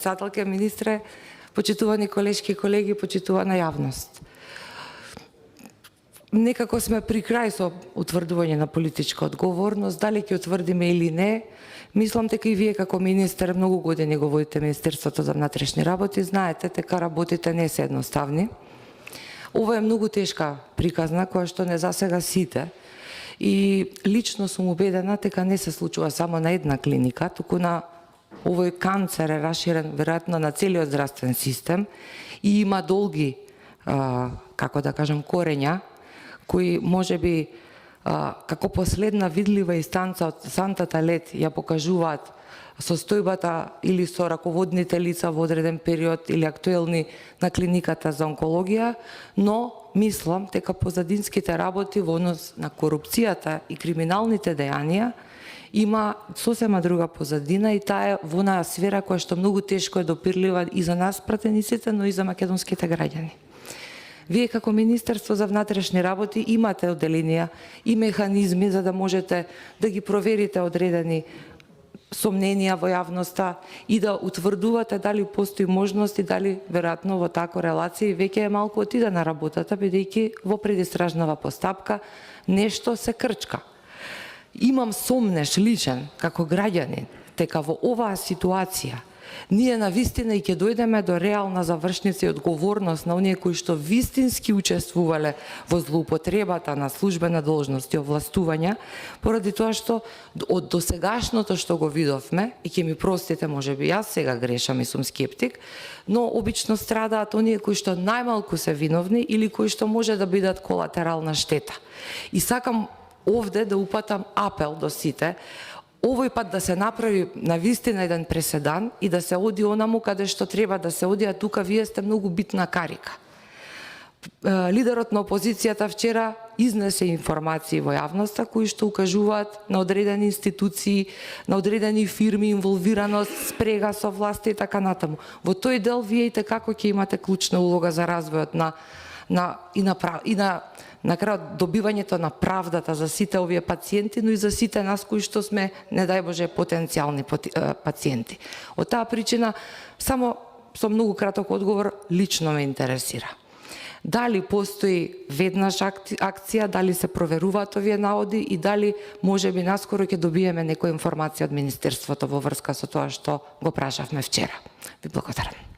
Председателке, министре, почитувани колешки и колеги, почитувана јавност. Некако сме при крај со утврдување на политичка одговорност, дали ќе утврдиме или не. Мислам дека и вие како министер многу години го водите Министерството за внатрешни работи, знаете дека работите не се едноставни. Ова е многу тешка приказна која што не засега сите. И лично сум убедена дека не се случува само на една клиника, туку на овој канцер е расширен веројатно на целиот здравствен систем и има долги, како да кажам, корења, кои можеби како последна видлива инстанца од сантата лед ја покажуваат состојбата или со раководните лица во одреден период или актуелни на клиниката за онкологија, но мислам дека позадинските работи во однос на корупцијата и криминалните дејанија има сосема друга позадина и таа е во онаа сфера која што многу тешко е допирлива и за нас пратениците, но и за македонските граѓани. Вие како Министерство за внатрешни работи имате одделенија и механизми за да можете да ги проверите одредени сомненија во јавноста и да утврдувате дали постои можност и дали веројатно во тако релација веќе е малку отидена работата, бидејќи во предистражнава постапка нешто се крчка. Имам сомнеш личен како граѓанин дека во оваа ситуација ние навистина и ќе дојдеме до реална завршница и одговорност на оние кои што вистински учествувале во злоупотребата на службена должност и овластувања, поради тоа што од досегашното што го видовме, и ќе ми простите, можеби јас сега грешам и сум скептик, но обично страдаат оние кои што најмалку се виновни или кои што може да бидат колатерална штета. И сакам овде да упатам апел до сите, овој пат да се направи навистина еден преседан и да се оди онаму каде што треба да се оди, а тука вие сте многу битна карика. Лидерот на опозицијата вчера изнесе информации во јавноста кои што укажуваат на одредени институции, на одредени фирми, инволвираност, спрега со власта и така натаму. Во тој дел вие и како ќе имате клучна улога за развојот на крајот добивањето на правдата за сите овие пациенти, но и за сите нас кои што сме, не дај Боже, потенцијални пациенти. Од таа причина, само со многу краток одговор, лично ме интересира. Дали постои веднаш акција, дали се проверуваат овие наоди и дали можеби наскоро ќе добиеме некоја информација од Министерството во врска со тоа што го прашавме вчера. Ви благодарам.